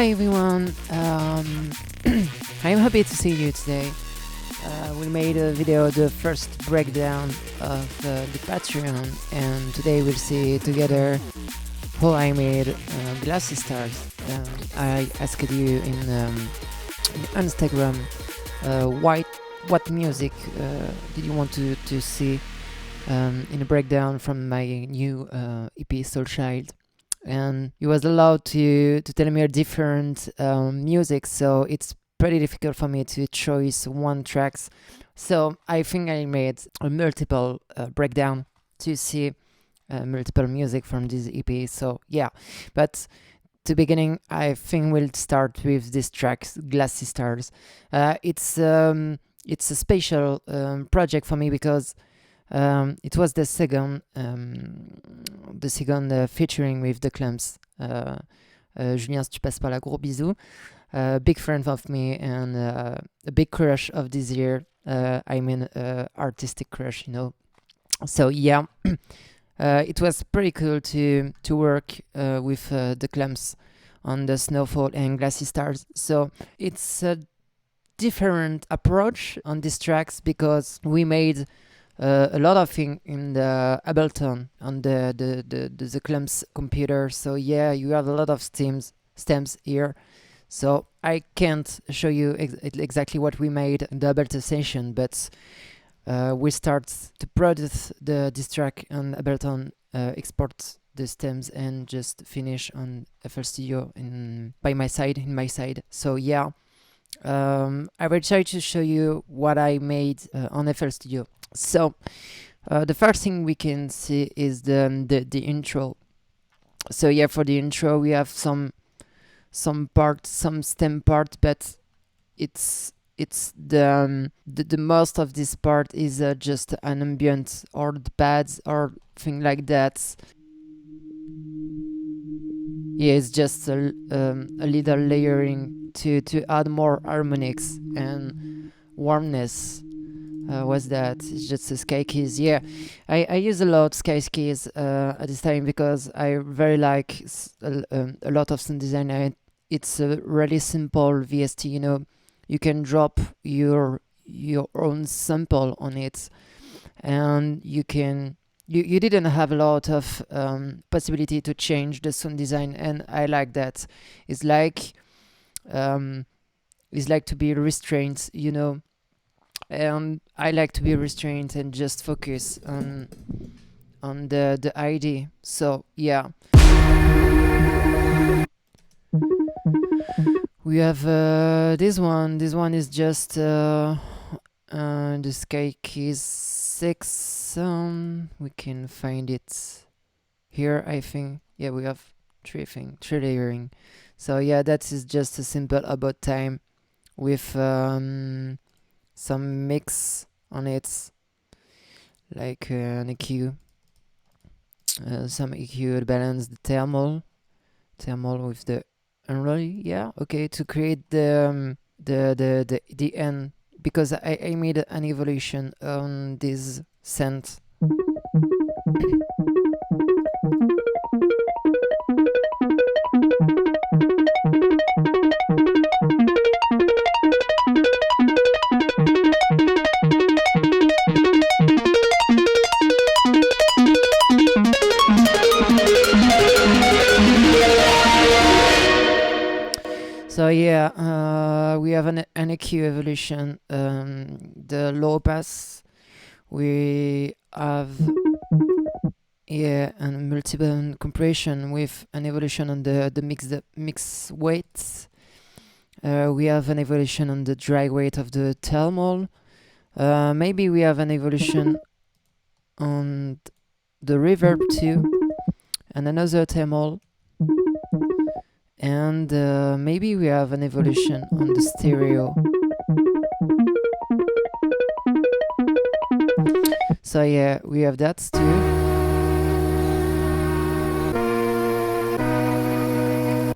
Hi everyone, I'm happy to see you today. We made a video, the first breakdown of the Patreon, and today we'll see together how I made Glassy stars. I asked you in Instagram what music did you want to see in a breakdown from my new EP Soul Child. And you was allowed to tell me a different music, so it's pretty difficult for me to choose one tracks. So I think I made a multiple breakdown to see multiple music from this EP. So yeah, but to beginning, I think we'll start with this track, Glassy Stars. It's a special project for me because it was the second featuring with the Clumps. Julien, si tu passes par là, gros bisous. Big friend of me and a big crush of this year. I mean, artistic crush, you know. So yeah, it was pretty cool to work with the Clumps on the Snowfall and Glassy Stars. So it's a different approach on these tracks because we made a lot of things in the Ableton on the Clumps computer. So yeah, you have a lot of stems here. So I can't show you exactly what we made in the Ableton session, but we start to produce this track on Ableton, export the stems, and just finish on FL Studio in my side. So yeah, I will try to show you what I made on FL Studio. So the first thing we can see is the intro. So yeah, for the intro we have some stem part, but it's the most of this part is just an ambient or the pads or thing like that. Yeah, it's just a little layering to add more harmonics and warmness. Was that it's just the sky keys. Yeah, I use a lot sky keys at this time because I very like a lot of sound design, and it's a really simple VST. You know, you can drop your own sample on it, and you didn't have a lot of possibility to change the sound design, and I like that. It's like to be restrained, you know. And I like to be restrained and just focus on the ID. So yeah, we have this one. This one is just the Sky Keys 6. We can find it here, I think. Yeah, we have three layering. So yeah, that is just a simple about time with some mix on it, like an EQ, some EQ to balance the thermal with the unruly. Yeah, okay, to create the end, because I made an evolution on this synth. So yeah, we have an EQ evolution, the low pass. We have and multiple compression with an evolution on the mix weights. We have an evolution on the dry weight of the thermal. Maybe we have an evolution on the reverb too, and another thermal. And maybe we have an evolution on the stereo. So yeah, we have that too.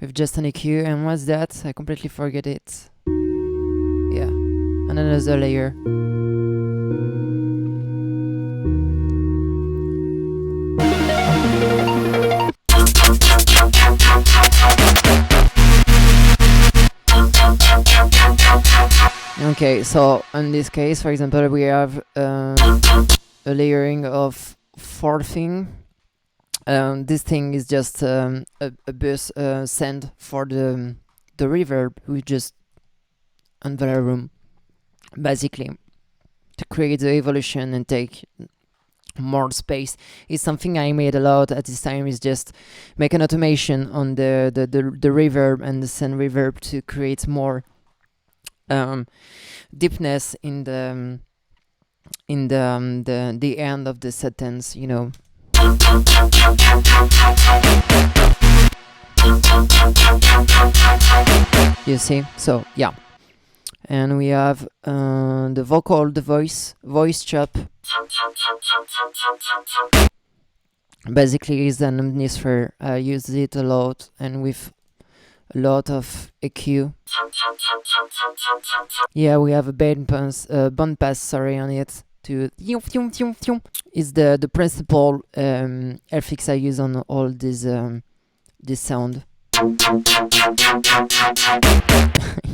With just an EQ, and what's that? I completely forget it. Yeah, and another layer. Okay, so in this case, for example, we have a layering of 4 thing. This thing is just a bus send for the reverb we just on the room, basically, to create the evolution and take more space. Is something I made a lot at this time, is just make an automation on the reverb and the send reverb to create more deepness in the the end of the sentence, you know. You see? So yeah. And we have the vocal, the voice chop. Basically is an omnisphere. I use it a lot, and with a lot of EQ. Yeah, we have a band pass, sorry, on it to is the principal effects I use on all this sound.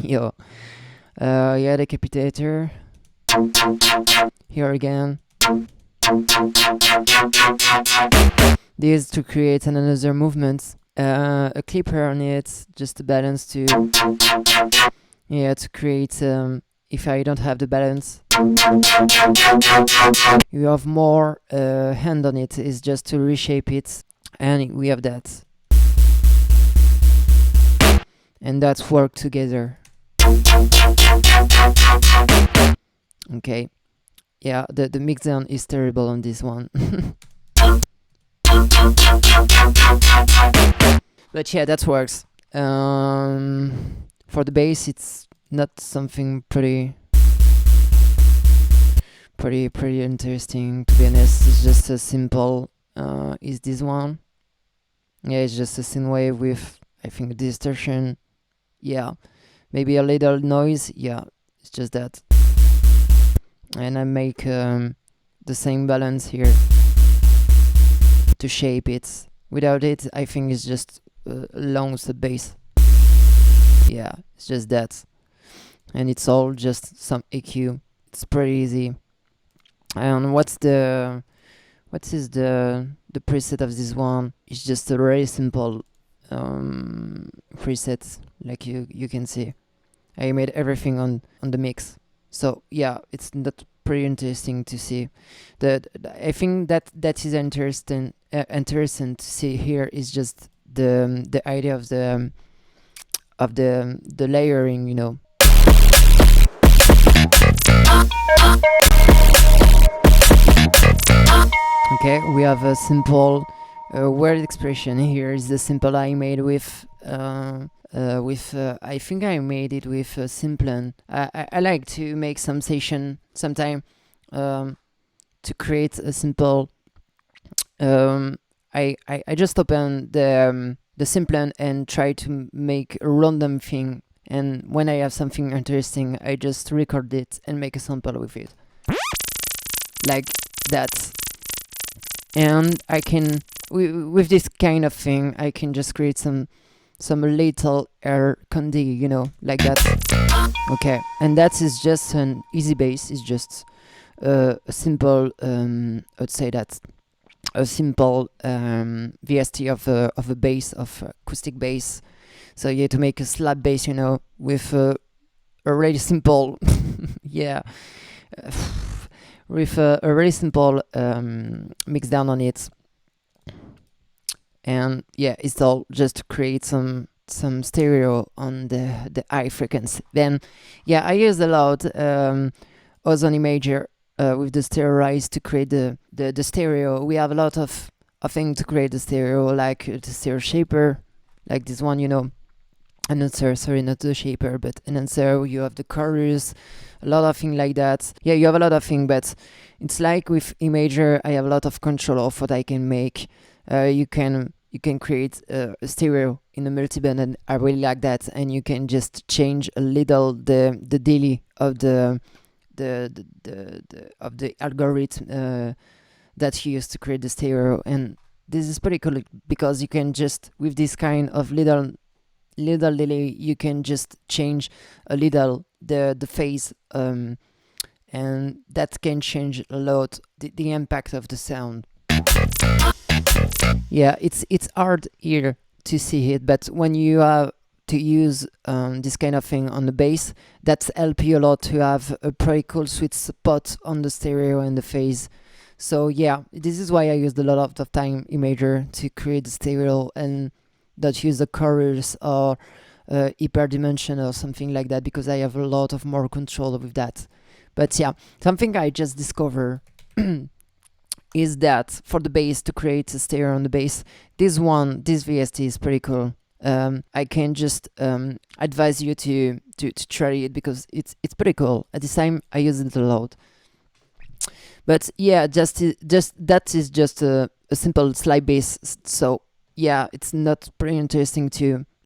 Yo. Yeah, decapitator. Here again. This to create another movement. A clipper on it, just to balance to create if I don't have the balance. You have more hand on it, is just to reshape it, and we have that. And that's work together. Okay. Yeah, the mixdown is terrible on this one. But yeah, that works. For the bass, it's not something pretty interesting, to be honest. It's just a simple. Is this one? Yeah, it's just a synth wave with, I think, distortion. Yeah, maybe a little noise. Yeah, it's just that. And I make the same balance here to shape it. Without it, I think it's just long sub bass. Yeah, it's just that. And it's all just some EQ. It's pretty easy. And what is the preset of this one? It's just a very simple preset, like you can see. I made everything on the mix. So yeah, it's not pretty interesting to see. I think that is interesting to see here is just the idea of the layering, you know. Okay, we have a simple word expression. Here is the simple I made with I think I made it with Simplen. I like to make some session sometime to create a simple. I just open the Simplen and try to make a random thing, and when I have something interesting, I just record it and make a sample with it, like that. And I can with this kind of thing, I can just create some little air candy, you know, like that. Okay, and that is just an easy bass. It's just a simple I'd say that a simple VST of a bass, of acoustic bass. So you have to make a slap bass, you know, with a really simple yeah with a really simple mix down on it. And yeah, it's all just to create some stereo on the high frequency. Then yeah, I use a lot ozone imager with the stereo to create the stereo. We have a lot of things to create the stereo, like the stereo shaper, like this one, you know. Enhancer, sorry, not the shaper, but enhancer. You have the chorus, a lot of things like that. Yeah, you have a lot of things, but it's like with imager, I have a lot of control of what I can make. You can create a stereo in a multiband, and I really like that. And you can just change a little the delay of the algorithm that you use to create the stereo. And this is pretty cool because you can just, with this kind of little little delay, you can just change a little the phase, and that can change a lot the impact of the sound. Yeah, it's hard here to see it, but when you have to use this kind of thing on the bass, that's help you a lot to have a pretty cool sweet spot on the stereo and the phase. So yeah, this is why I used a lot of the time imager to create the stereo and not use the chorus or hyperdimension or something like that, because I have a lot of more control with that. But yeah, something I just discovered is that for the bass, to create a stereo on the bass, this VST is pretty cool. I can just advise you to try it, because it's pretty cool. At the time, I use it a lot. But yeah, just that is just a simple slide bass. So yeah, it's not pretty interesting to